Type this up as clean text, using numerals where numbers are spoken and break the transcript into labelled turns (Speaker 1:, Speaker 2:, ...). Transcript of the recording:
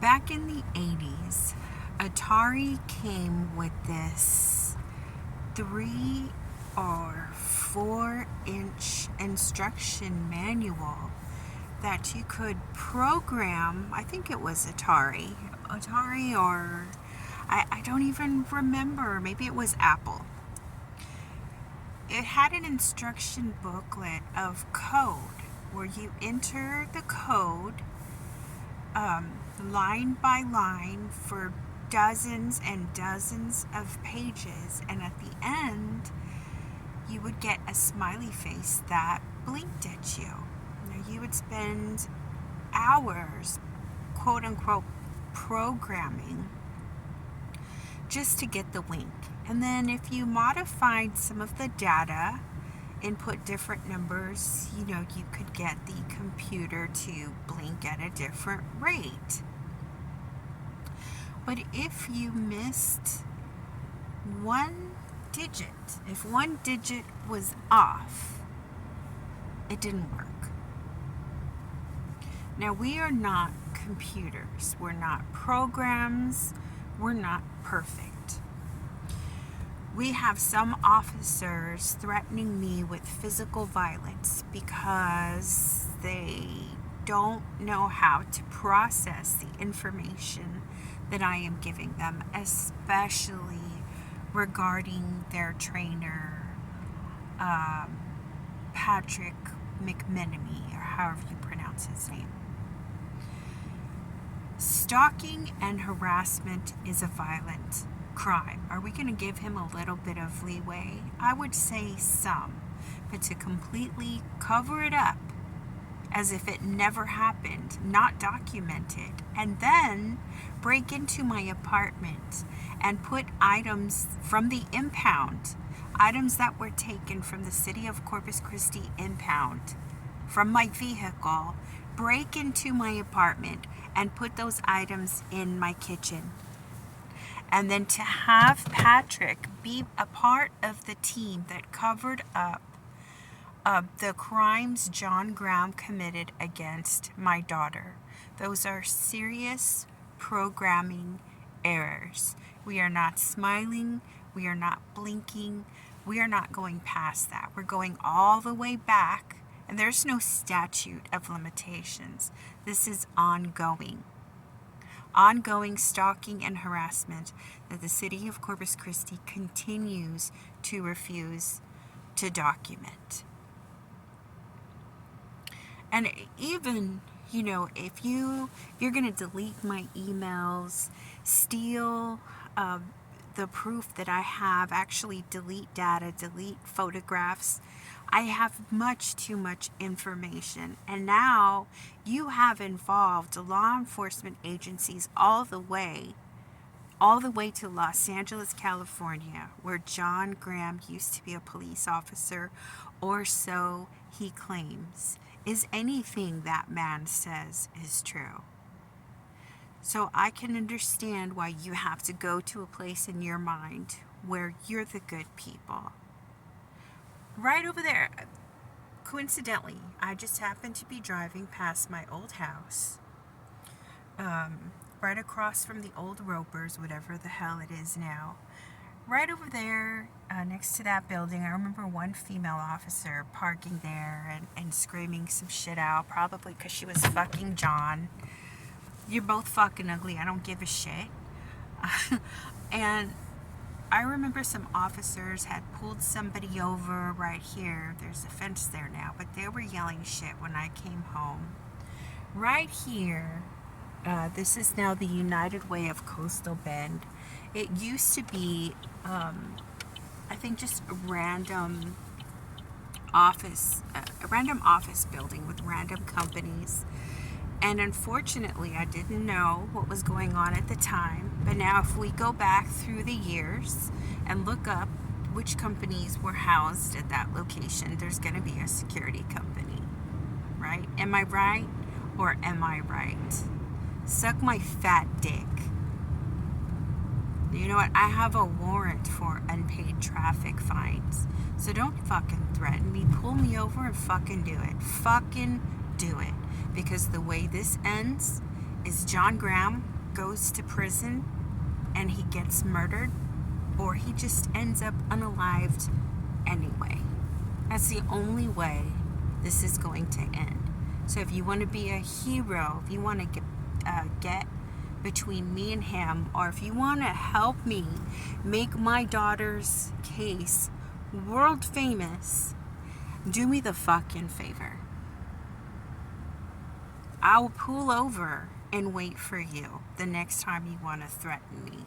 Speaker 1: Back in the 80s, Atari came with this 3 or 4 inch instruction manual that you could program. I think it was Atari, or I don't even remember. Maybe it was Apple. It had an instruction booklet of code where you enter the code line by line for dozens and dozens of pages, and at the end you would get a smiley face that blinked at you. Now, you would spend hours, quote unquote, programming just to get the wink. And then if you modified some of the data and put different numbers, you could get the computer to blink at a different rate. But if you missed one digit, if one digit was off, it didn't work. Now, we are not computers. We're not programs. We're not perfect. We have some officers threatening me with physical violence because they don't know how to process the information that I am giving them, especially regarding their trainer, Patrick McMenemy, or however you pronounce his name. Stalking and harassment is a violent crime. Are we going to give him a little bit of leeway? I would say some, but to completely cover it up as if it never happened, not documented, and then break into my apartment and put items from the impound, items that were taken from the city of Corpus Christi impound, from my vehicle, break into my apartment and put those items in my kitchen. And then to have Patrick be a part of the team that covered up the crimes John Graham committed against my daughter. Those are serious programming errors. We are not smiling. We are not blinking. We are not going past that. We're going all the way back, and there's no statute of limitations. This is ongoing. Ongoing stalking and harassment that the city of Corpus Christi continues to refuse to document. And even, if you're going to delete my emails, steal the proof that I have, actually delete data, delete photographs, I have much too much information. And now you have involved law enforcement agencies all the way to Los Angeles, California, where John Graham used to be a police officer, or so he claims. Is anything that man says is true? So I can understand why you have to go to a place in your mind where you're the good people. Right over there, coincidentally, I just happened to be driving past my old house, right across from the old Ropers, whatever the hell it is now. Right over there, next to that building, I remember one female officer parking there and screaming some shit out, probably because she was fucking John. You're both fucking ugly, I don't give a shit. And I remember some officers had pulled somebody over right here. There's a fence there now, but they were yelling shit when I came home. Right here, this is now the United Way of Coastal Bend. It used to be, I think, just a random office building with random companies. And unfortunately, I didn't know what was going on at the time. But now if we go back through the years and look up which companies were housed at that location, there's going to be a security company, right? Am I right or am I right? Suck my fat dick. You know what? I have a warrant for unpaid traffic fines. So don't fucking threaten me. Pull me over and fucking do it. Fucking do it. Because the way this ends is John Graham goes to prison and he gets murdered, or he just ends up unalived anyway. That's the only way this is going to end. So if you want to be a hero, if you want to get between me and him, or if you want to help me make my daughter's case world famous, do me the fucking favor. I'll pull over and wait for you the next time you want to threaten me.